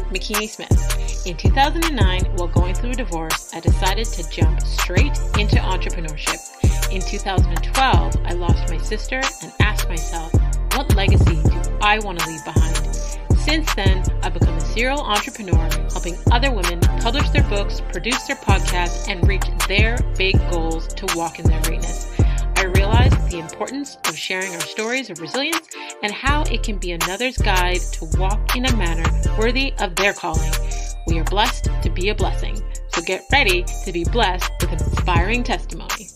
McKinney Smith. In 2009, while going through a divorce, I decided to jump straight into entrepreneurship. In 2012, I lost my sister and asked myself, what legacy do I want to leave behind? Since then, I've become a serial entrepreneur, helping other women publish their books, produce their podcasts, and reach their big goals to walk in their greatness. I realized the importance of sharing our stories of resilience and how it can be another's guide to walk in a manner worthy of their calling. We are blessed to be a blessing, so get ready to be blessed with an inspiring testimony.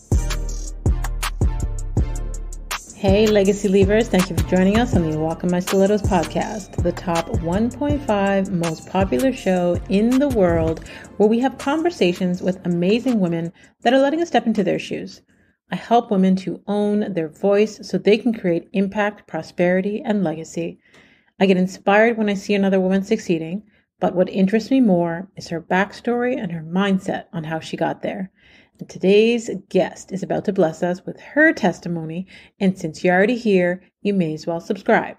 Hey, Legacy Leavers, thank you for joining us on the Walk in My Stilettos podcast, the top 1.5 most popular show in the world, where we have conversations with amazing women that are letting us step into their shoes. I help women to own their voice so they can create impact, prosperity, and legacy. I get inspired when I see another woman succeeding, but what interests me more is her backstory and her mindset on how she got there. And today's guest is about to bless us with her testimony, and since you're already here, you may as well subscribe.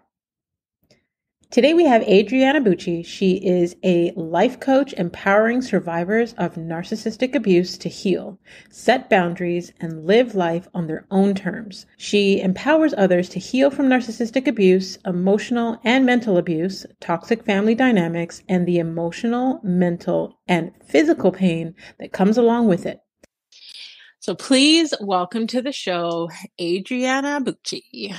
Today we have Adriana Bucci. She is a life coach empowering survivors of narcissistic abuse to heal, set boundaries, and live life on their own terms. She empowers others to heal from narcissistic abuse, emotional and mental abuse, toxic family dynamics, and the emotional, mental, and physical pain that comes along with it. So please welcome to the show, Adriana Bucci.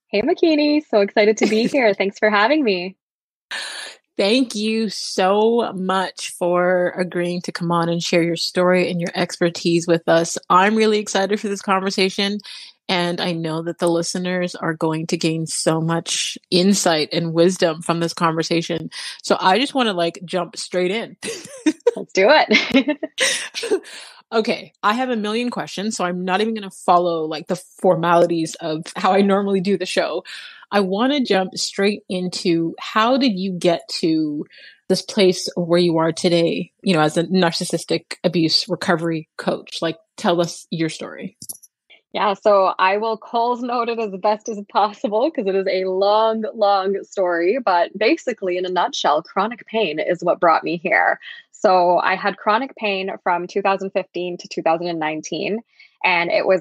Hey, McKinney. So excited to be here. Thanks for having me. Thank you so much for agreeing to come on and share your story and your expertise with us. I'm really excited for this conversation, and I know that the listeners are going to gain so much insight and wisdom from this conversation. So I just want to jump straight in. Let's do it. Okay, I have a million questions, so I'm not even going to follow the formalities of how I normally do the show. I want to jump straight into, how did you get to this place where you are today, as a narcissistic abuse recovery coach? Tell us your story. Yeah, so I will Coles note it as best as possible because it is a long, long story. But basically, in a nutshell, chronic pain is what brought me here. So I had chronic pain from 2015 to 2019. And it was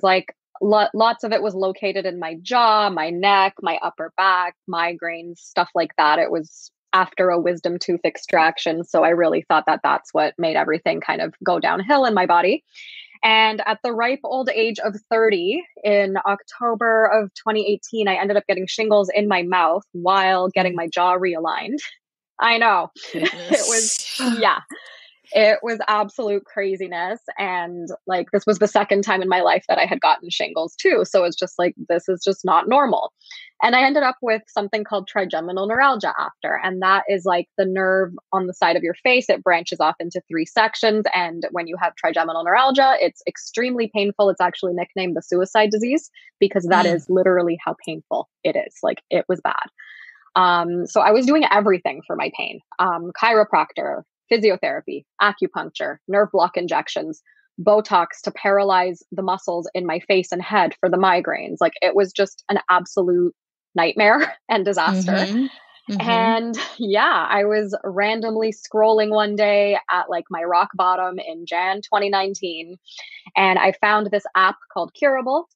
lots of it was located in my jaw, my neck, my upper back, migraines, stuff like that. It was after a wisdom tooth extraction. So I really thought that that's what made everything kind of go downhill in my body. And at the ripe old age of 30, in October of 2018, I ended up getting shingles in my mouth while getting my jaw realigned. I know. It was absolute craziness. And this was the second time in my life that I had gotten shingles too. So it's just this is just not normal. And I ended up with something called trigeminal neuralgia after. And that is the nerve on the side of your face. It branches off into 3 sections. And when you have trigeminal neuralgia, it's extremely painful. It's actually nicknamed the suicide disease because that is literally how painful it is. It was bad. So I was doing everything for my pain. Chiropractor, physiotherapy, acupuncture, nerve block injections, Botox to paralyze the muscles in my face and head for the migraines. It was just an absolute nightmare and disaster. Mm-hmm. And I was randomly scrolling one day at my rock bottom in Jan 2019. And I found this app called Curable.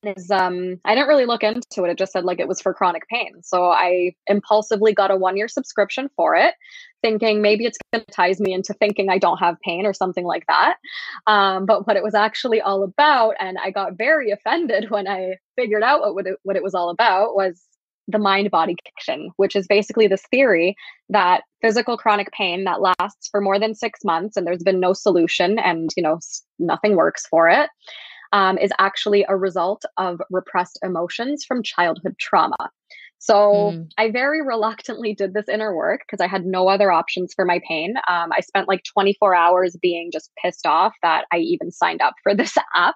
I didn't really look into it. It just said it was for chronic pain. So I impulsively got a 1-year subscription for it, thinking maybe it's going to ties me into thinking I don't have pain or something like that. But what it was actually all about, and I got very offended when I figured out what it was all about, was the Mindbody connection, which is basically this theory that physical chronic pain that lasts for more than 6 months and there's been no solution and, nothing works for it, is actually a result of repressed emotions from childhood trauma. So I very reluctantly did this inner work because I had no other options for my pain. I spent 24 hours being just pissed off that I even signed up for this app.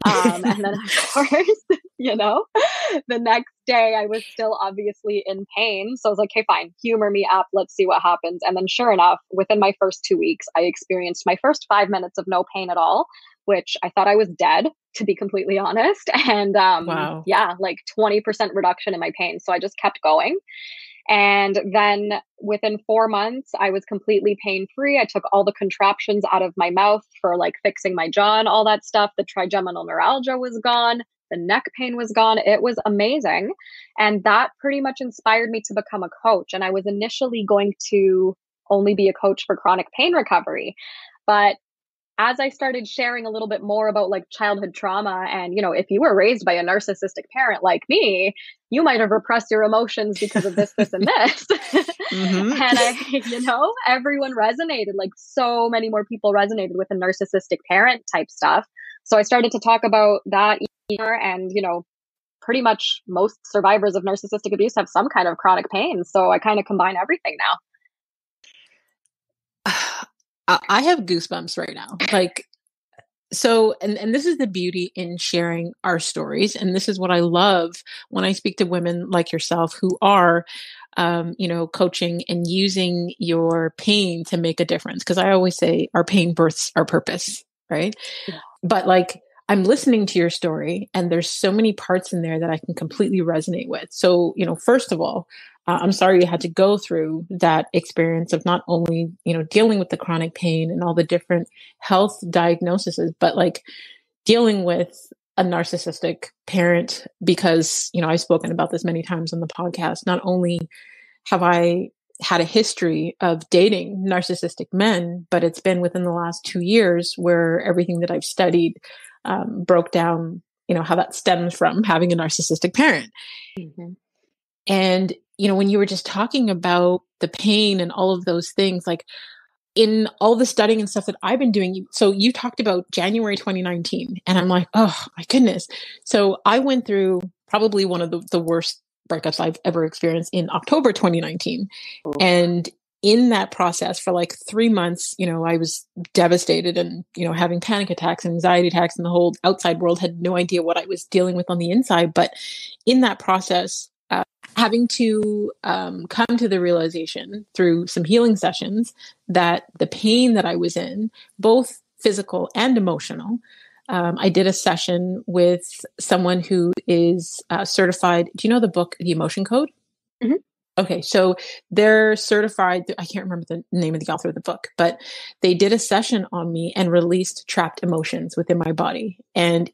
And then of course, the next day I was still obviously in pain. So I was like, okay, fine, humor me up. Let's see what happens. And then sure enough, within my first 2 weeks, I experienced my first 5 minutes of no pain at all, which I thought I was dead, to be completely honest. And wow. 20% reduction in my pain. So I just kept going. And then within 4 months, I was completely pain free. I took all the contraptions out of my mouth for like fixing my jaw and all that stuff. The trigeminal neuralgia was gone. The neck pain was gone. It was amazing. And that pretty much inspired me to become a coach. And I was initially going to only be a coach for chronic pain recovery. But as I started sharing a little bit more about like childhood trauma and, you know, if you were raised by a narcissistic parent like me, you might have repressed your emotions because of this, this, and this. Mm-hmm. And everyone resonated, like so many more people resonated with the narcissistic parent type stuff. So I started to talk about that more, and, you know, pretty much most survivors of narcissistic abuse have some kind of chronic pain. So I kind of combine everything now. I have goosebumps right now. Like, so, and this is the beauty in sharing our stories. And this is what I love when I speak to women like yourself who are, coaching and using your pain to make a difference. Cause I always say our pain births our purpose. Right. Yeah. But like, I'm listening to your story and there's so many parts in there that I can completely resonate with. So, you know, first of all, I'm sorry you had to go through that experience of not only, you know, dealing with the chronic pain and all the different health diagnoses, but like dealing with a narcissistic parent, because, you know, I've spoken about this many times on the podcast. Not only have I had a history of dating narcissistic men, but it's been within the last 2 years where everything that I've studied broke down, you know, how that stems from having a narcissistic parent. Mm-hmm. And, you know, when you were just talking about the pain and all of those things, like in all the studying and stuff that I've been doing, so you talked about January 2019, and I'm like, oh my goodness. So I went through probably one of the worst breakups I've ever experienced in October 2019. Oh. And in that process for like 3 months, you know, I was devastated and, you know, having panic attacks and anxiety attacks, and the whole outside world had no idea what I was dealing with on the inside. But in that process, having to come to the realization through some healing sessions that the pain that I was in, both physical and emotional, I did a session with someone who is certified. Do you know the book, The Emotion Code? Mm-hmm. Okay, so they're certified. I can't remember the name of the author of the book, but they did a session on me and released trapped emotions within my body. And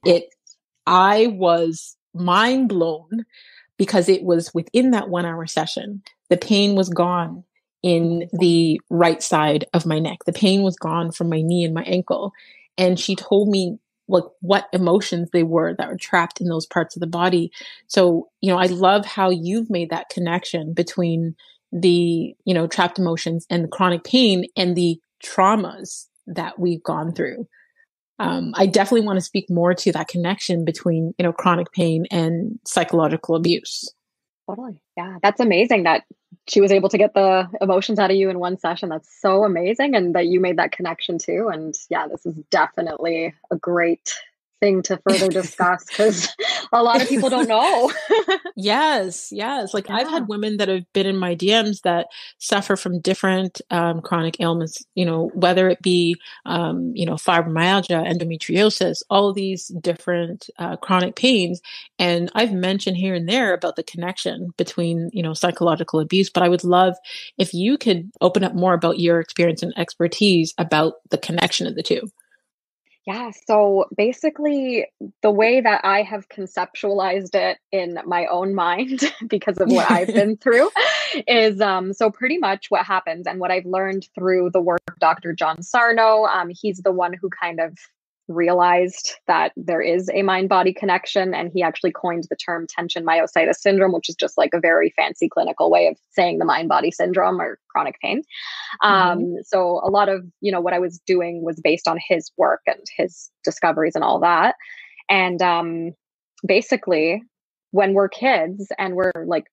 I was mind blown, because it was within that 1 hour session, the pain was gone in the right side of my neck. The pain was gone from my knee and my ankle. And she told me like what emotions they were that were trapped in those parts of the body. So, you know, I love how you've made that connection between the, you know, trapped emotions and the chronic pain and the traumas that we've gone through. I definitely want to speak more to that connection between, you know, chronic pain and psychological abuse. Totally. Yeah. That's amazing that she was able to get the emotions out of you in one session. That's so amazing. And that you made that connection too. And yeah, this is definitely a great thing to further discuss, because a lot of people don't know. Yes. Like I've had women that have been in my DMs that suffer from different chronic ailments, you know, whether it be, fibromyalgia, endometriosis, all of these different chronic pains. And I've mentioned here and there about the connection between, you know, psychological abuse, but I would love if you could open up more about your experience and expertise about the connection of the two. Yeah. So basically, the way that I have conceptualized it in my own mind, because of what I've been through, is so pretty much what happens, and what I've learned through the work of Dr. John Sarno. He's the one who kind of realized that there is a mind-body connection, and he actually coined the term tension myositis syndrome, which is just like a very fancy clinical way of saying the mind-body syndrome or chronic pain. So a lot of, you know, what I was doing was based on his work and his discoveries and all that. And basically, when we're kids and we're like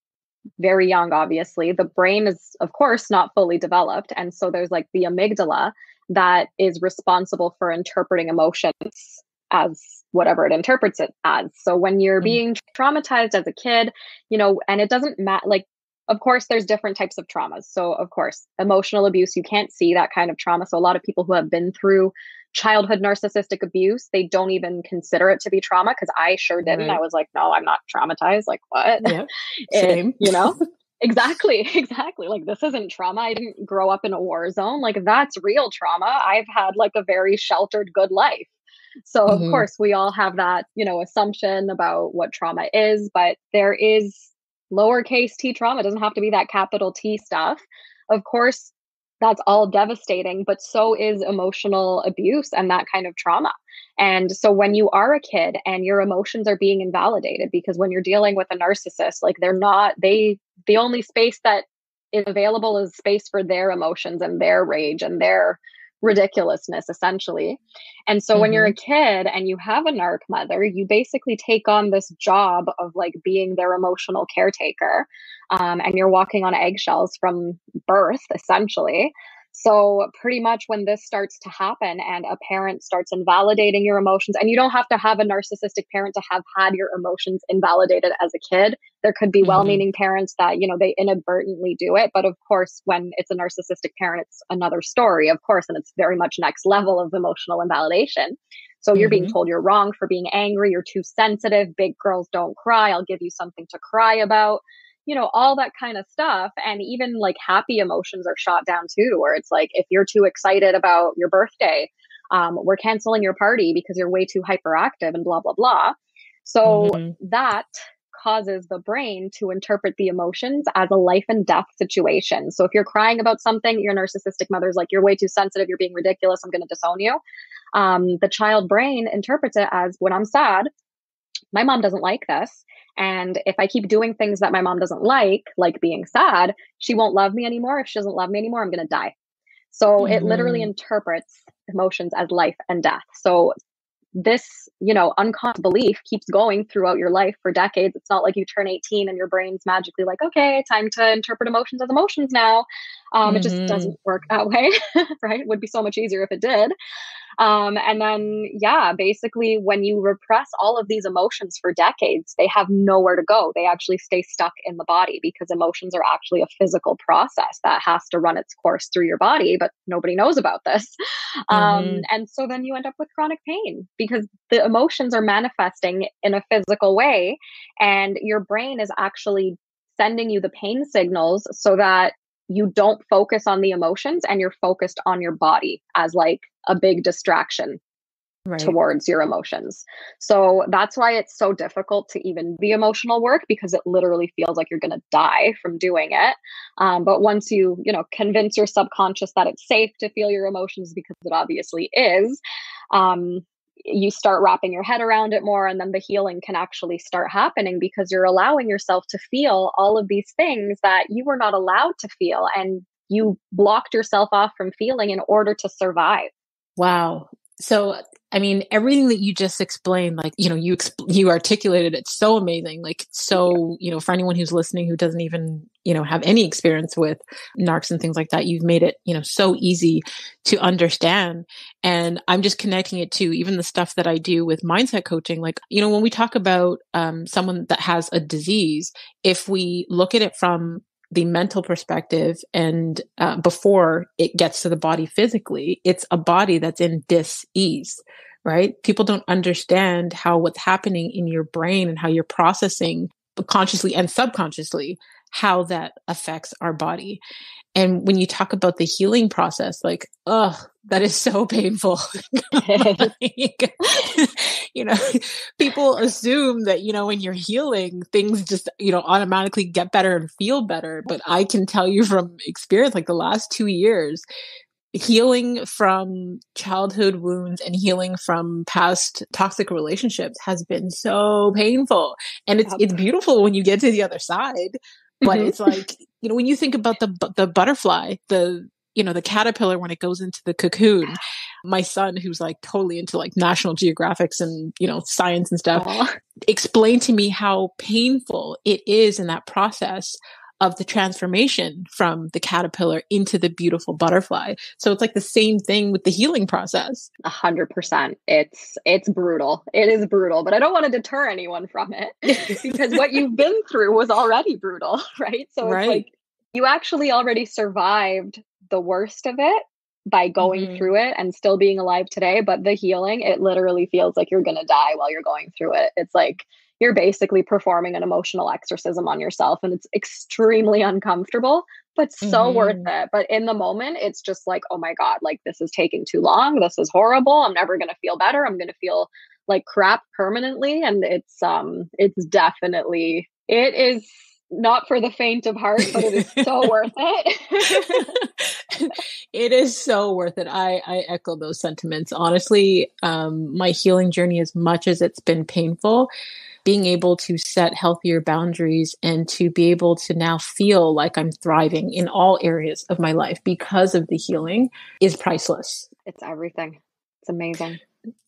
very young, obviously, the brain is, of course, not fully developed. And so there's like the amygdala that is responsible for interpreting emotions as whatever it interprets it as. So when you're being traumatized as a kid, you know, and it doesn't matter, like, of course, there's different types of traumas. So of course, emotional abuse, you can't see that kind of trauma. So a lot of people who have been through childhood narcissistic abuse, they don't even consider it to be trauma, because I sure didn't. Right. I was like, no, I'm not traumatized. Like, what? Yeah, same. You know? Exactly, exactly. Like, this isn't trauma. I didn't grow up in a war zone. Like, that's real trauma. I've had like a very sheltered, good life. So, of Hmm. course, we all have that, assumption about what trauma is, but there is lowercase t trauma. It doesn't have to be that capital T stuff. Of course, that's all devastating, but so is emotional abuse and that kind of trauma. And so when you are a kid and your emotions are being invalidated, because when you're dealing with a narcissist, like, the only space that is available is space for their emotions and their rage and their ridiculousness, essentially. And so when you're a Hmm. kid and you have a narc mother, you basically take on this job of like being their emotional caretaker. And you're walking on eggshells from birth, essentially. So, pretty much when this starts to happen and a parent starts invalidating your emotions, and you don't have to have a narcissistic parent to have had your emotions invalidated as a kid. There could be well Hmm. meaning parents that, they inadvertently do it. But of course, when it's a narcissistic parent, it's another story, of course, and it's very much next level of emotional invalidation. So you're being Hmm. told you're wrong for being angry, you're too sensitive, big girls don't cry, I'll give you something to cry about, all that kind of stuff. And even like happy emotions are shot down too, where it's like, if you're too excited about your birthday, we're canceling your party because you're way too hyperactive and blah, blah, blah. So Hmm. that causes the brain to interpret the emotions as a life and death situation. So if you're crying about something, your narcissistic mother's like, you're way too sensitive, you're being ridiculous, I'm going to disown you. The child brain interprets it as, when I'm sad, my mom doesn't like this. And if I keep doing things that my mom doesn't like being sad, she won't love me anymore. If she doesn't love me anymore, I'm going to die. So it literally Hmm. interprets emotions as life and death. So this, unconscious belief keeps going throughout your life for decades. It's not like you turn 18 and your brain's magically like, okay, time to interpret emotions as emotions now. It just Hmm. doesn't work that way, right? It would be so much easier if it did. And then, yeah, basically, when you repress all of these emotions for decades, they have nowhere to go. They actually stay stuck in the body because emotions are actually a physical process that has to run its course through your body, but nobody knows about this. Hmm. And so then you end up with chronic pain because the emotions are manifesting in a physical way, and your brain is actually sending you the pain signals so that you don't focus on the emotions and you're focused on your body as like a big distraction Right. towards your emotions. So that's why it's so difficult to even be emotional work, because it literally feels like you're going to die from doing it. But once convince your subconscious that it's safe to feel your emotions, because it obviously is, um, you start wrapping your head around it more, and then the healing can actually start happening because you're allowing yourself to feel all of these things that you were not allowed to feel, and you blocked yourself off from feeling in order to survive. Wow. So, I mean, everything that you just explained, like, you articulated it so amazing. Like, so, for anyone who's listening who doesn't even, have any experience with narcs and things like that, you've made it, so easy to understand. And I'm just connecting it to even the stuff that I do with mindset coaching. Like, when we talk about someone that has a disease, if we look at it from the mental perspective and before it gets to the body physically, it's a body that's in dis-ease, right? People don't understand how what's happening in your brain and how you're processing consciously and subconsciously, how that affects our body. And when you talk about the healing process, like, oh, that is so painful. Like, you know, people assume that, when you're healing, things just, automatically get better and feel better. But I can tell you from experience, like the last 2 years, healing from childhood wounds and healing from past toxic relationships has been so painful. And Yep. it's beautiful when you get to the other side. But Mhm. it's like, when you think about the butterfly, the caterpillar when it goes into the cocoon, my son, who's like totally into like National Geographics and, science and stuff, Aw. explained to me how painful it is in that process of the transformation from the caterpillar into the beautiful butterfly. So it's like the same thing with the healing process. 100%. It's brutal. It is brutal, but I don't want to deter anyone from it because what you've been through was already brutal, right? So it's like Right. you actually already survived the worst of it by going Hmm. through it and still being alive today. But the healing, it literally feels like you're going to die while you're going through it. It's like you're basically performing an emotional exorcism on yourself, and it's extremely uncomfortable, but so worth Mm-hmm. it. But in the moment, it's just like, oh my God, like this is taking too long. This is horrible. I'm never going to feel better. I'm going to feel like crap permanently. And it's definitely, it is not for the faint of heart, but it is so worth it. It is so worth it. I echo those sentiments. Honestly, my healing journey, as much as it's been painful, being able to set healthier boundaries and to be able to now feel like I'm thriving in all areas of my life because of the healing is priceless. It's everything. It's amazing.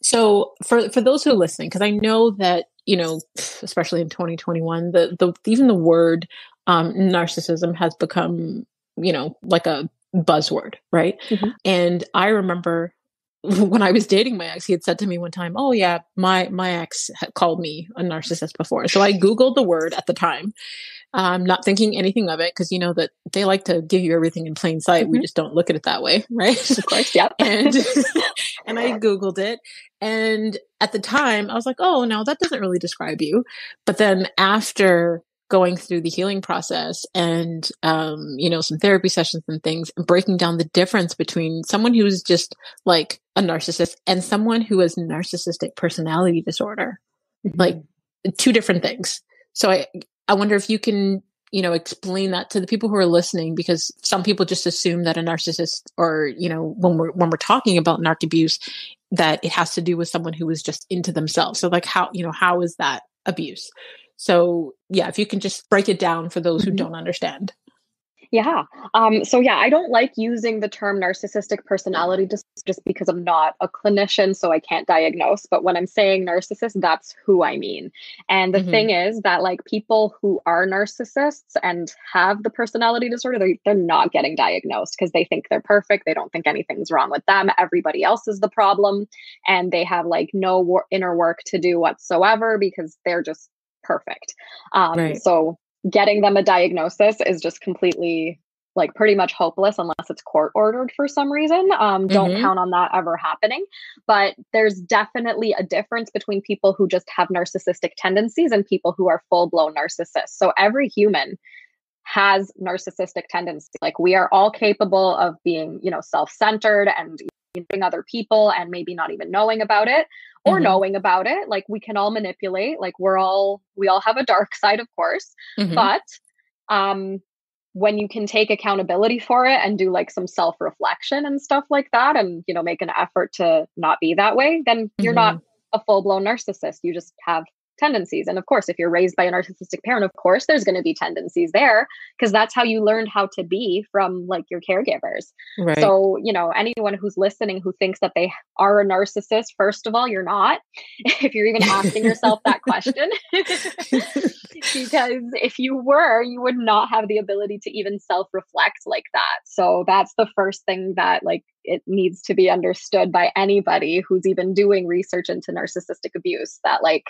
So for those who are listening, because I know that, especially in 2021, the even the word narcissism has become, like a buzzword, right? Mm-hmm. And I remember when I was dating my ex, he had said to me one time, "Oh yeah, my ex had called me a narcissist before." So I Googled the word at the time, not thinking anything of it, because you know that they like to give you everything in plain sight. We just don't look at it that way, right? Of course, yep. and and I Googled it, and at the time I was like, "Oh no, that doesn't really describe you." But then after going through the healing process and some therapy sessions and things, and breaking down the difference between someone who's just like a narcissist and someone who has narcissistic personality disorder, like two different things. So I wonder if you can, explain that to the people who are listening, because some people just assume that a narcissist, or, when we're talking about narc abuse, that it has to do with someone who is just into themselves. So like how is that abuse? So yeah, if you can just break it down for those who don't understand. Yeah. I don't like using the term narcissistic personality just because I'm not a clinician, so I can't diagnose. But when I'm saying narcissist, that's who I mean. And the thing is that like people who are narcissists and have the personality disorder, they're not getting diagnosed because they think they're perfect. They don't think anything's wrong with them. Everybody else is the problem. And they have like no inner work to do whatsoever because they're just perfect. Right. So getting them a diagnosis is just completely like pretty much hopeless unless it's court ordered for some reason. Don't count on that ever happening. But there's definitely a difference between people who just have narcissistic tendencies and people who are full-blown narcissists. So every human has narcissistic tendencies. Like we are all capable of being, self-centered and other people and maybe not even knowing about it or knowing about it. Like we can all manipulate, like we all have a dark side, of course, but when you can take accountability for it and do like some self-reflection and stuff like that, and make an effort to not be that way, then you're not a full-blown narcissist. You just have tendencies. And of course, if you're raised by a narcissistic parent, of course, there's going to be tendencies there because that's how you learned how to be from like your caregivers. Right. So, anyone who's listening who thinks that they are a narcissist, first of all, you're not. If you're even asking yourself that question, because if you were, you would not have the ability to even self-reflect like that. So that's the first thing that like it needs to be understood by anybody who's even doing research into narcissistic abuse, that like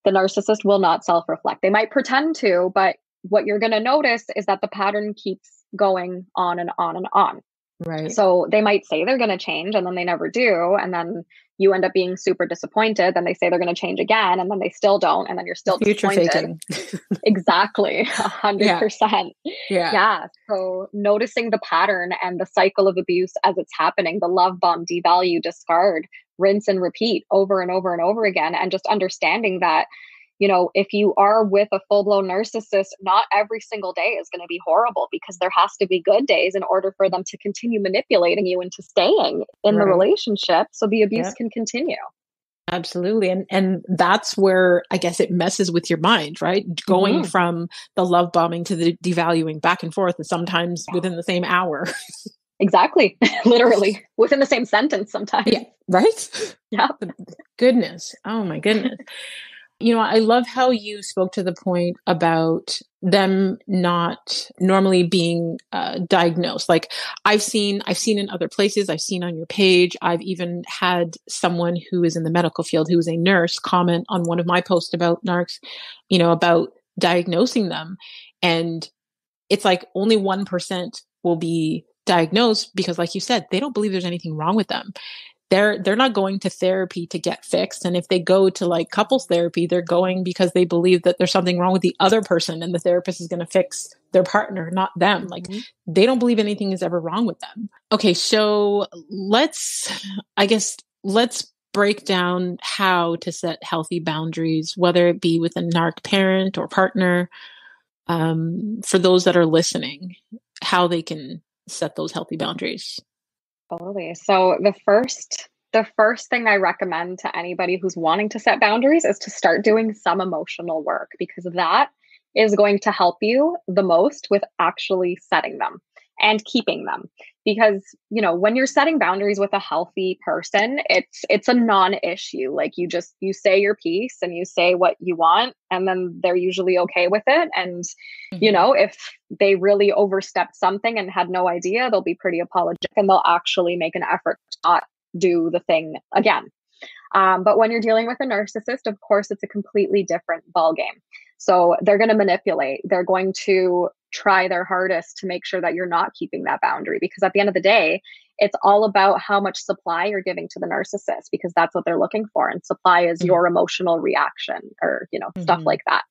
the narcissist will not self-reflect. They might pretend to, but what you're going to notice is that the pattern keeps going on and on and on. Right. So they might say they're going to change and then they never do. And then you end up being super disappointed. Then they say they're going to change again and then they still don't. And then you're still disappointed. Faking. Exactly. 100%. Yeah. So noticing the pattern and the cycle of abuse as it's happening, the love bomb, devalue, discard, rinse and repeat over and over and over again. And just understanding that, if you are with a full-blown narcissist, not every single day is going to be horrible because there has to be good days in order for them to continue manipulating you into staying in the relationship so the abuse can continue. Absolutely. And that's where I guess it messes with your mind, right? Going from the love bombing to the devaluing back and forth, and sometimes within the same hour. Exactly. Literally within the same sentence sometimes. Yeah. Right? Yeah. Goodness. Oh my goodness. I love how you spoke to the point about them not normally being diagnosed. Like I've seen in other places, I've seen on your page, I've even had someone who is in the medical field, who is a nurse, comment on one of my posts about narcs, about diagnosing them. And it's like only 1% will be diagnosed because, like you said, they don't believe there's anything wrong with them. they're not going to therapy to get fixed. And if they go to like couples therapy, they're going because they believe that there's something wrong with the other person and the therapist is going to fix their partner, not them. Like they don't believe anything is ever wrong with them. Okay. So let's break down how to set healthy boundaries, whether it be with a narc parent or partner, for those that are listening, how they can set those healthy boundaries. Totally. So the first thing I recommend to anybody who's wanting to set boundaries is to start doing some emotional work, because that is going to help you the most with actually setting them and keeping them. Because, when you're setting boundaries with a healthy person, it's a non-issue. Like you say your piece and you say what you want, and then they're usually okay with it. And, if they really overstepped something and had no idea, they'll be pretty apologetic and they'll actually make an effort to not do the thing again. But when you're dealing with a narcissist, of course, it's a completely different ballgame. So they're going to manipulate. They're going to try their hardest to make sure that you're not keeping that boundary, because at the end of the day, it's all about how much supply you're giving to the narcissist, because that's what they're looking for. And supply is your emotional reaction or, stuff like that.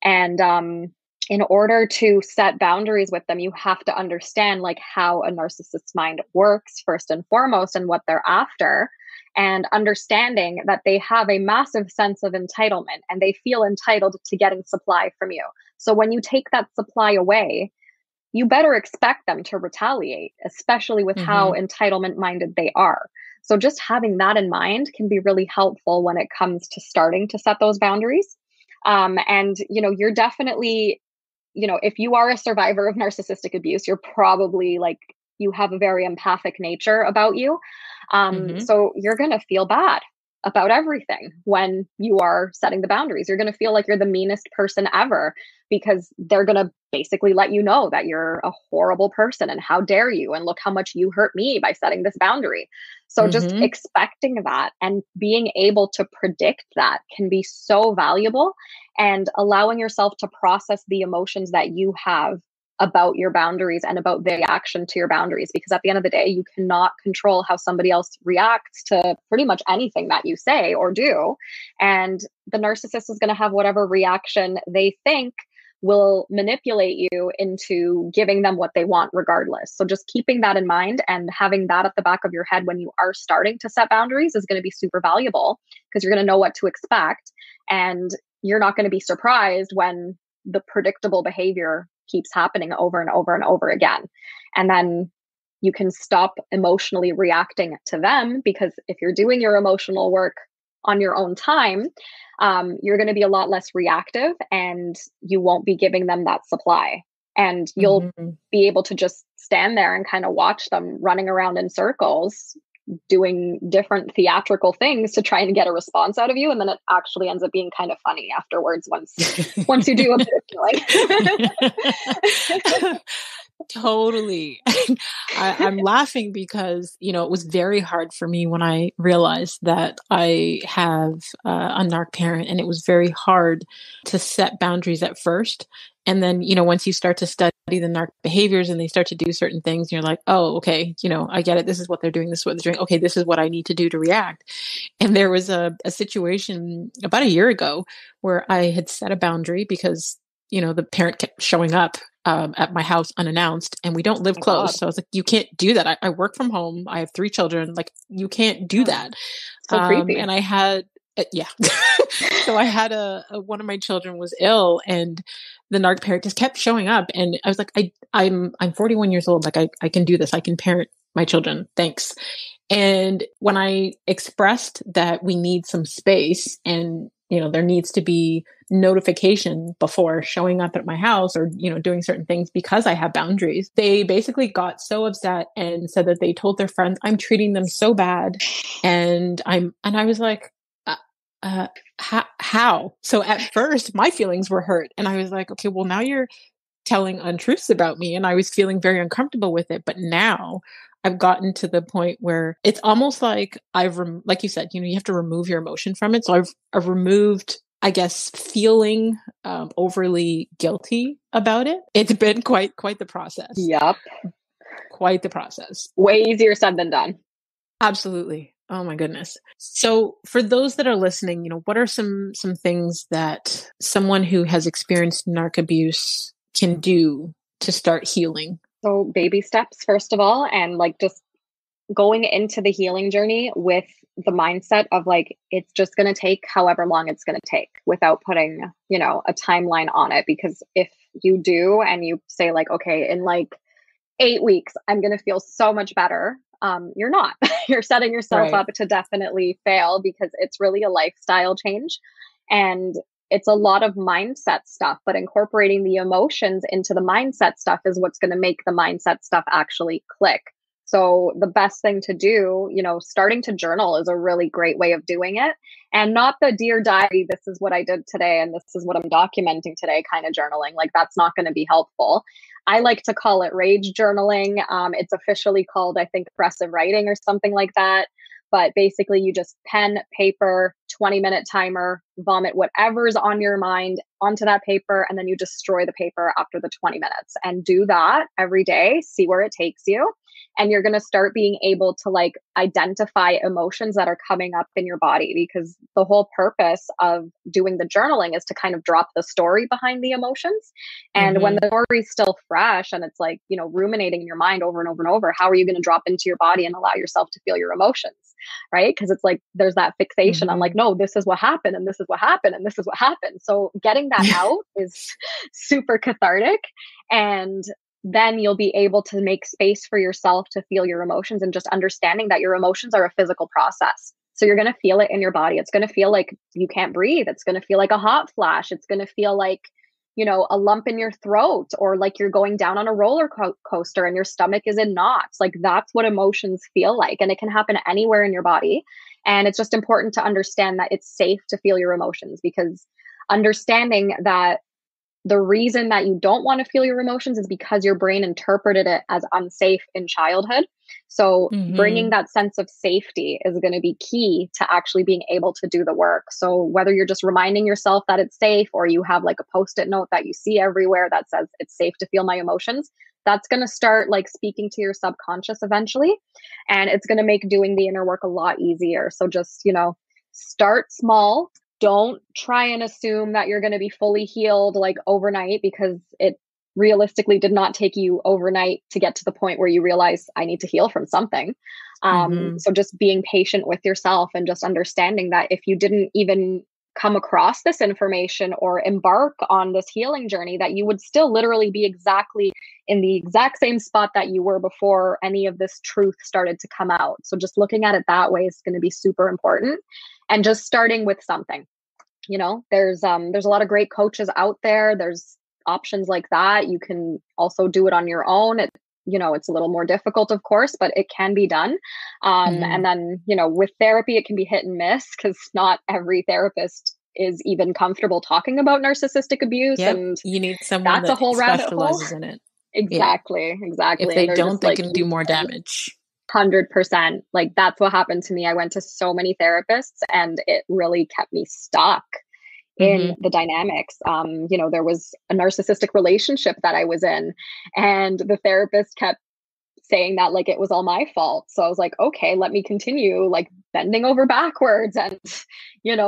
And in order to set boundaries with them, you have to understand like how a narcissist's mind works first and foremost and what they're after. And understanding that they have a massive sense of entitlement and they feel entitled to getting supply from you. So when you take that supply away, you better expect them to retaliate, especially with how entitlement minded they are. So just having that in mind can be really helpful when it comes to starting to set those boundaries. And, you're definitely, if you are a survivor of narcissistic abuse, you're probably like, you have a very empathic nature about you. So you're going to feel bad about everything when you are setting the boundaries. You're going to feel like you're the meanest person ever, because they're going to basically let you know that you're a horrible person and how dare you, and look how much you hurt me by setting this boundary. So just expecting that and being able to predict that can be so valuable, and allowing yourself to process the emotions that you have about your boundaries and about the reaction to your boundaries. Because at the end of the day, you cannot control how somebody else reacts to pretty much anything that you say or do. And the narcissist is going to have whatever reaction they think will manipulate you into giving them what they want regardless. So just keeping that in mind and having that at the back of your head when you are starting to set boundaries is going to be super valuable, because you're going to know what to expect and you're not going to be surprised when the predictable behavior keeps happening over and over and over again. And then you can stop emotionally reacting to them, because if you're doing your emotional work on your own time, you're going to be a lot less reactive and you won't be giving them that supply. And you'll be able to just stand there and kind of watch them running around in circles, doing different theatrical things to try and get a response out of you. And then it actually ends up being kind of funny afterwards once you do a bit of killing. Totally. I'm laughing because, it was very hard for me when I realized that I have a narc parent, and it was very hard to set boundaries at first. And then, once you start to study the narc behaviors and they start to do certain things, you're like, oh, okay, I get it. This is what they're doing. This is what they're doing. Okay, this is what I need to do to react. And there was a situation about a year ago where I had set a boundary because, the parent kept showing up at my house unannounced, and we don't live close. God. So I was like, you can't do that. I work from home. I have 3 children. Like, you can't do that. So creepy. And I had, so I had one of my children was ill, and the narc parent just kept showing up. And I was like, I'm 41 years old. Like, I can do this. I can parent my children. Thanks. And when I expressed that we need some space and, there needs to be notification before showing up at my house or, doing certain things because I have boundaries, they basically got so upset and said that they told their friends, I'm treating them so bad. And I was like, how? So at first my feelings were hurt, and I was like, okay, well, now you're telling untruths about me. And I was feeling very uncomfortable with it. But now I've gotten to the point where it's almost like like you said, you have to remove your emotion from it. So I've removed, I guess, feeling overly guilty about it. It's been quite the process. Yep. Quite the process. Way easier said than done. Absolutely. Oh my goodness. So for those that are listening, what are some things that someone who has experienced narc abuse can do to start healing? So baby steps, first of all, and like just going into the healing journey with the mindset of like, it's just going to take however long it's going to take without putting, a timeline on it. Because if you do and you say like, okay, in like 8 weeks, I'm going to feel so much better. You're not. You're setting yourself Right. up to definitely fail because it's really a lifestyle change. And it's a lot of mindset stuff, but incorporating the emotions into the mindset stuff is what's going to make the mindset stuff actually click. So the best thing to do, starting to journal is a really great way of doing it. And not the Dear Diary, this is what I did today and this is what I'm documenting today kind of journaling. Like that's not going to be helpful. I like to call it rage journaling. It's officially called, I think, aggressive writing or something like that. But basically, you just pen, paper, 20-minute timer, vomit whatever's on your mind onto that paper, and then you destroy the paper after the 20 minutes. And do that every day, see where it takes you. And you're going to start being able to like identify emotions that are coming up in your body, because the whole purpose of doing the journaling is to kind of drop the story behind the emotions. And when the story's still fresh and it's like, ruminating in your mind over and over and over, how are you going to drop into your body and allow yourself to feel your emotions? Right? Because it's like there's that fixation on like, no, this is what happened and this is what happened and this is what happened. So getting that out is super cathartic. And then you'll be able to make space for yourself to feel your emotions, and just understanding that your emotions are a physical process. So you're going to feel it in your body. It's going to feel like you can't breathe. It's going to feel like a hot flash. It's going to feel like, a lump in your throat, or like you're going down on a roller coaster and your stomach is in knots. Like that's what emotions feel like. And it can happen anywhere in your body. And it's just important to understand that it's safe to feel your emotions, because understanding that the reason that you don't want to feel your emotions is because your brain interpreted it as unsafe in childhood. So bringing that sense of safety is going to be key to actually being able to do the work. So whether you're just reminding yourself that it's safe, or you have like a Post-it note that you see everywhere that says it's safe to feel my emotions, that's going to start like speaking to your subconscious eventually. And it's going to make doing the inner work a lot easier. So just, start small. Don't try and assume that you're going to be fully healed like overnight, because it realistically did not take you overnight to get to the point where you realize I need to heal from something. So just being patient with yourself and just understanding that if you didn't even come across this information or embark on this healing journey, that you would still literally be exactly in the exact same spot that you were before any of this truth started to come out. So just looking at it that way is going to be super important. And just starting with something, there's a lot of great coaches out there. There's options like that. You can also do it on your own. It's a little more difficult, of course, but it can be done. And then, with therapy, it can be hit and miss, because not every therapist is even comfortable talking about narcissistic abuse. Yep. And you need someone that's that a whole rabbit hole. specializes in it. Exactly. If they don't, they can do more damage. 100%. Like that's what happened to me. I went to so many therapists and it really kept me stuck in the dynamics. There was a narcissistic relationship that I was in, and the therapist kept saying that like it was all my fault. So I was like, okay, let me continue like bending over backwards and,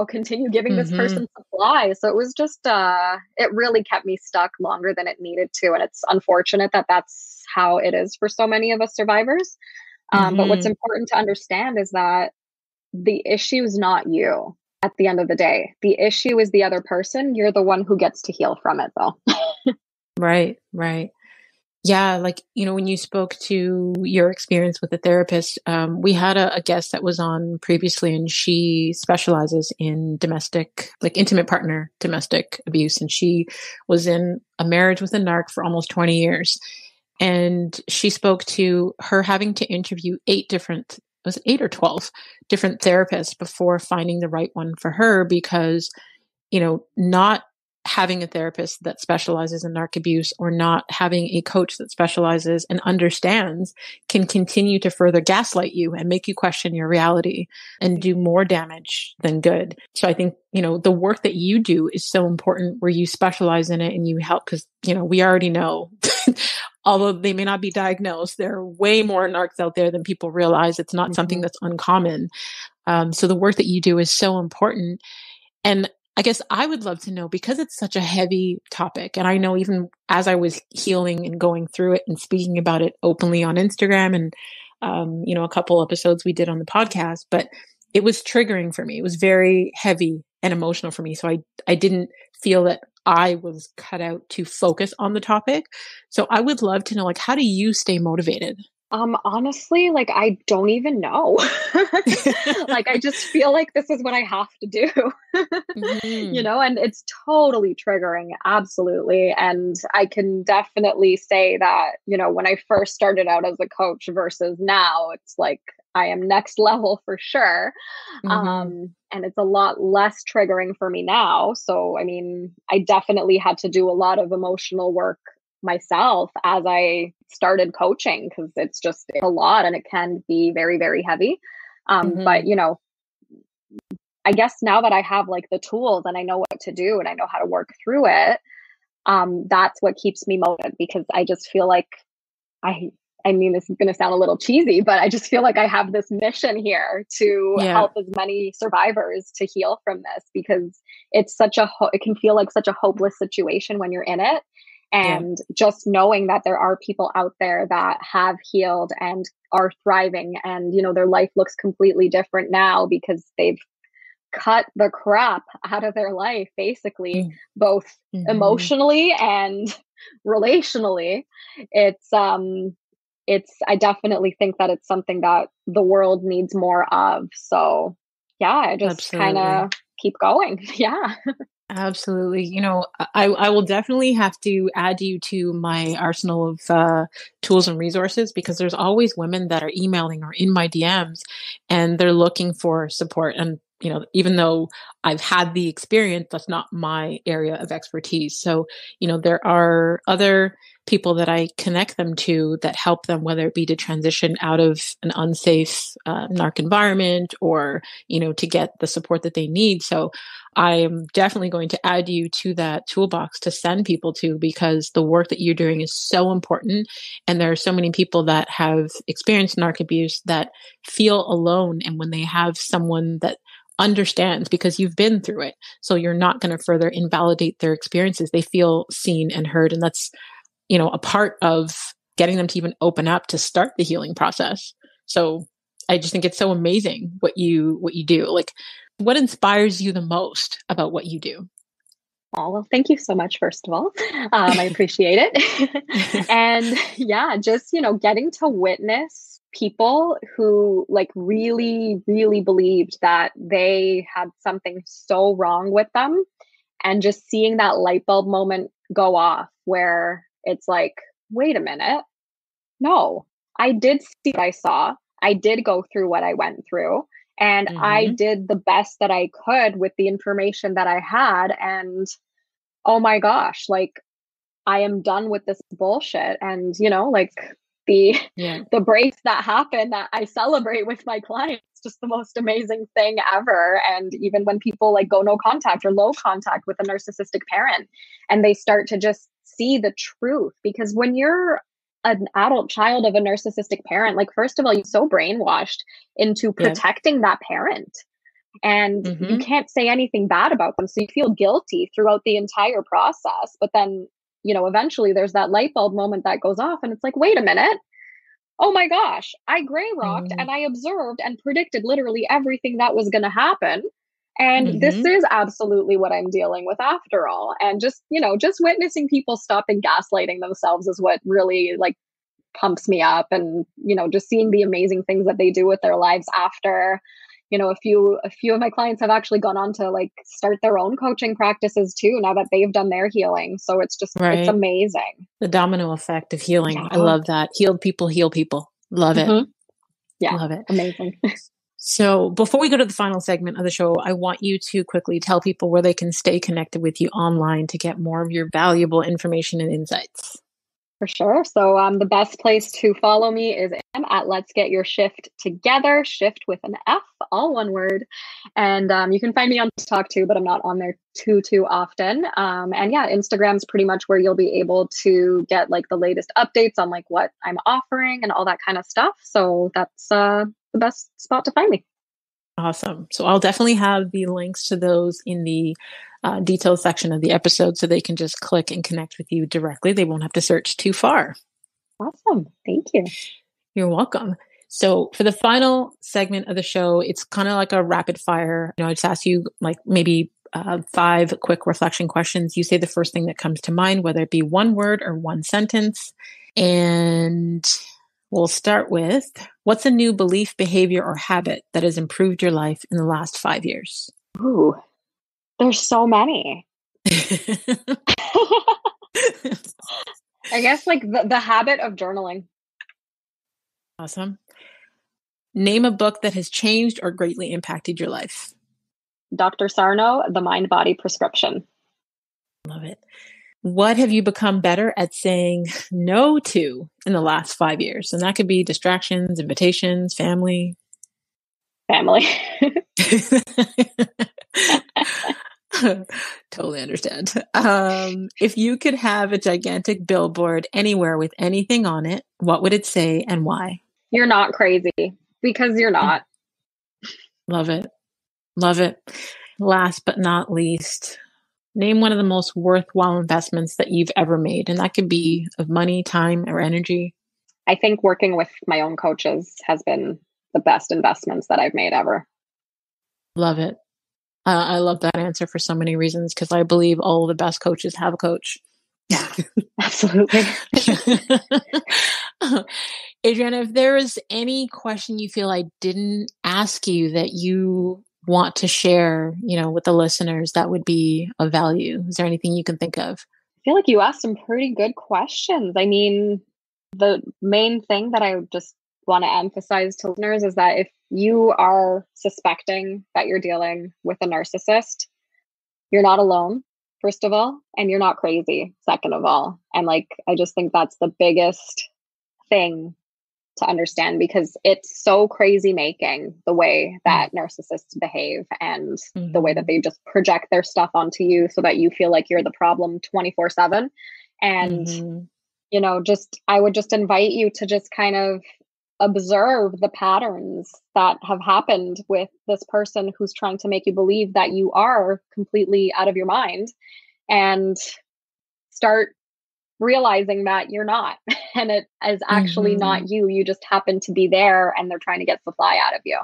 continue giving this person supply. So it was just, it really kept me stuck longer than it needed to. And it's unfortunate that that's how it is for so many of us survivors. But what's important to understand is that the issue is not you at the end of the day. The issue is the other person. You're the one who gets to heal from it, though. Right. Yeah. Like, when you spoke to your experience with a therapist, we had a guest that was on previously, and she specializes in domestic, like intimate partner domestic abuse. And she was in a marriage with a narc for almost 20 years. And she spoke to her having to interview 8 or 12 different therapists before finding the right one for her, because, not having a therapist that specializes in narc abuse, or not having a coach that specializes and understands, can continue to further gaslight you and make you question your reality and do more damage than good. So I think, the work that you do is so important, where you specialize in it and you help, because, we already know although they may not be diagnosed, there are way more narcs out there than people realize. It's not something that's uncommon. So the work that you do is so important. And I guess I would love to know, because it's such a heavy topic, and I know even as I was healing and going through it and speaking about it openly on Instagram and, a couple episodes we did on the podcast, but it was triggering for me. It was very heavy and emotional for me. So I didn't feel that I was cut out to focus on the topic. So I would love to know, like, how do you stay motivated? Honestly, like, I don't even know. Like, I just feel like this is what I have to do, and it's totally triggering. Absolutely. And I can definitely say that, when I first started out as a coach versus now, it's like, I am next level for sure. And it's a lot less triggering for me now. So, I mean, I definitely had to do a lot of emotional work myself as I started coaching, because it's a lot and it can be very, very heavy. But, I guess now that I have like the tools and I know what to do and I know how to work through it, that's what keeps me motivated, because I just feel like I mean, this is going to sound a little cheesy, but I just feel like I have this mission here to help as many survivors to heal from this, because it's it can feel like such a hopeless situation when you're in it. And just knowing that there are people out there that have healed and are thriving, and, their life looks completely different now because they've cut the crap out of their life, basically, both emotionally and relationally. I definitely think that it's something that the world needs more of. So yeah, I just kind of keep going. Yeah. Absolutely. I will definitely have to add you to my arsenal of tools and resources, because there's always women that are emailing or in my DMs and they're looking for support. And, even though I've had the experience, that's not my area of expertise. So, there are other people that I connect them to that help them, whether it be to transition out of an unsafe narc environment or, to get the support that they need. So I am definitely going to add you to that toolbox to send people to, because the work that you're doing is so important. And there are so many people that have experienced narc abuse that feel alone. And when they have someone that understands, because you've been through it, so you're not going to further invalidate their experiences, they feel seen and heard. And that's, a part of getting them to even open up to start the healing process. So I just think it's so amazing what you do. Like, what inspires you the most about what you do? Oh, well, thank you so much, first of all. I appreciate it. And yeah, just, getting to witness people who like really, really believed that they had something so wrong with them, and just seeing that light bulb moment go off where it's like, wait a minute. No, I did see what I saw. I did go through what I went through. And I did the best that I could with the information that I had. And oh my gosh, like, I am done with this bullshit. And, like the breaks that happen that I celebrate with my clients, just the most amazing thing ever. And even when people like go no contact or low contact with a narcissistic parent, and they start to just see the truth, because when you're an adult child of a narcissistic parent, like, first of all, you're so brainwashed into protecting that parent, and you can't say anything bad about them. So you feel guilty throughout the entire process. But then, eventually there's that light bulb moment that goes off, and it's like, wait a minute. Oh my gosh, I gray rocked and I observed and predicted literally everything that was going to happen. And this is absolutely what I'm dealing with after all. And just, just witnessing people stopping gaslighting themselves is what really like pumps me up. And, just seeing the amazing things that they do with their lives after. A few of my clients have actually gone on to like start their own coaching practices too, now that they've done their healing. So it's just, it's amazing. The domino effect of healing. Yeah. I love that. Healed people heal people. Love it. Yeah. Love it. Amazing. So before we go to the final segment of the show, I want you to quickly tell people where they can stay connected with you online to get more of your valuable information and insights. For sure. So the best place to follow me is at Let's Get Your Shift Together, shift with an F, all one word. And you can find me on TikTok too, but I'm not on there too often. And yeah, Instagram's pretty much where you'll be able to get like the latest updates on like what I'm offering and all that kind of stuff. So that's the best spot to find me. Awesome. So I'll definitely have the links to those in the details section of the episode so they can just click and connect with you directly. They won't have to search too far. Awesome. Thank you. You're welcome. So for the final segment of the show, it's kind of like a rapid fire. I just ask you like maybe 5 quick reflection questions. You say the first thing that comes to mind, whether it be one word or one sentence. And we'll start with, what's a new belief, behavior, or habit that has improved your life in the last 5 years? Ooh, there's so many. I guess like the habit of journaling. Awesome. Name a book that has changed or greatly impacted your life. Dr. Sarno, The Mindbody Prescription. Love it. What have you become better at saying no to in the last 5 years? And that could be distractions, invitations, family. Family. Totally understand. If you could have a gigantic billboard anywhere with anything on it, what would it say and why? You're not crazy, because you're not. Love it. Love it. Last but not least, name one of the most worthwhile investments that you've ever made. And that could be of money, time, or energy. I think working with my own coaches has been the best investments that I've made ever. Love it. I love that answer for so many reasons, because I believe all the best coaches have a coach. Yeah, absolutely. Adriana, if there is any question you feel I didn't ask you that you want to share, with the listeners, that would be of value. Is there anything you can think of? I feel like you asked some pretty good questions. I mean, the main thing that I just want to emphasize to listeners is that if you are suspecting that you're dealing with a narcissist, you're not alone, first of all, and you're not crazy, second of all. And I just think that's the biggest thing to understand, because it's so crazy making the way that narcissists behave and the way that they just project their stuff onto you so that you feel like you're the problem 24/7. And, I would just invite you to just kind of observe the patterns that have happened with this person who's trying to make you believe that you are completely out of your mind, and start realizing that you're not, and it is actually not you. You just happen to be there, and they're trying to get supply out of you.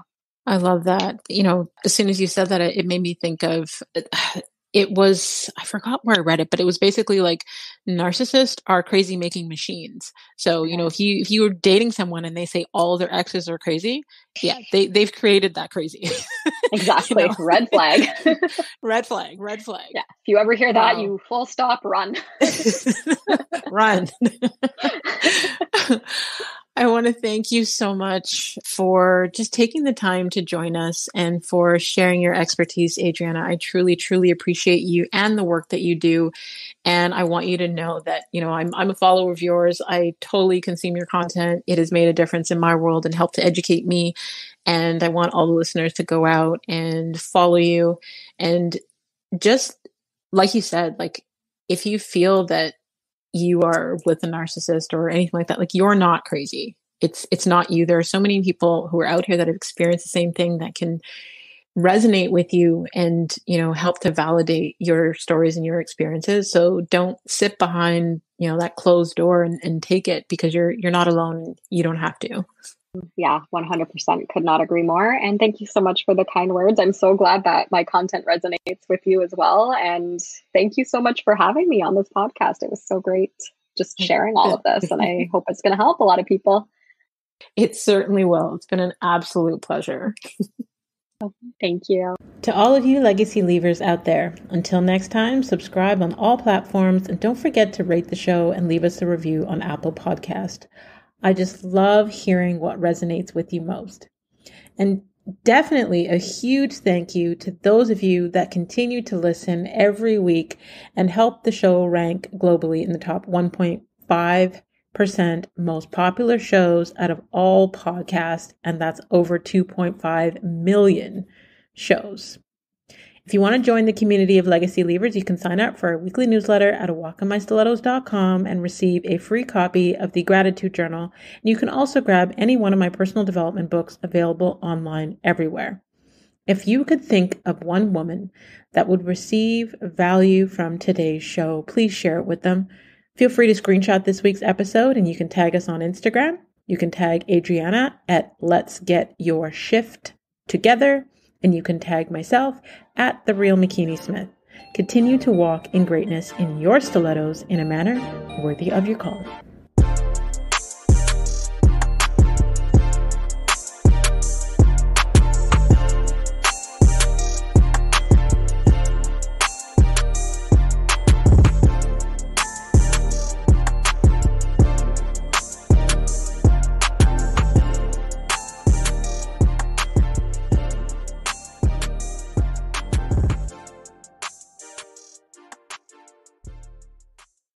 I love that. As soon as you said that, it made me think of, I forgot where I read it, but it was basically like narcissists are crazy making machines. So, if you were dating someone and they say all their exes are crazy, yeah, they've created that crazy. Exactly. Red flag. Red flag. Yeah. If you ever hear that, you full stop, run. Run. I want to thank you so much for just taking the time to join us and for sharing your expertise, Adriana. I truly, truly appreciate you and the work that you do. And I want you to know that, I'm a follower of yours. I totally consume your content. It has made a difference in my world and helped to educate me. And I want all the listeners to go out and follow you. And just like you said, if you feel that you are with a narcissist or anything like that, you're not crazy. It's not you. There are so many people who are out here that have experienced the same thing that can resonate with you and, help to validate your stories and your experiences. So don't sit behind, that closed door and take it, because you're not alone. You don't have to. Yeah, 100%. Could not agree more. And thank you so much for the kind words. I'm so glad that my content resonates with you as well. And thank you so much for having me on this podcast. It was so great just sharing all of this. And I hope it's going to help a lot of people. It certainly will. It's been an absolute pleasure. Thank you. To all of you legacy leavers out there, until next time, subscribe on all platforms and don't forget to rate the show and leave us a review on Apple Podcast. I just love hearing what resonates with you most. And definitely a huge thank you to those of you that continue to listen every week and help the show rank globally in the top 1.5 5% most popular shows out of all podcasts, and that's over 2.5 million shows. If you want to join the community of legacy leavers, you can sign up for our weekly newsletter at walkinmystilettos.com and receive a free copy of the gratitude journal. And you can also grab any one of my personal development books available online everywhere. If you could think of one woman that would receive value from today's show, please share it with them. Feel free to screenshot this week's episode and you can tag us on Instagram. You can tag Adriana at Let's Get Your Shift Together. And you can tag myself at The Real McKinney Smith. Continue to walk in greatness in your stilettos in a manner worthy of your calling.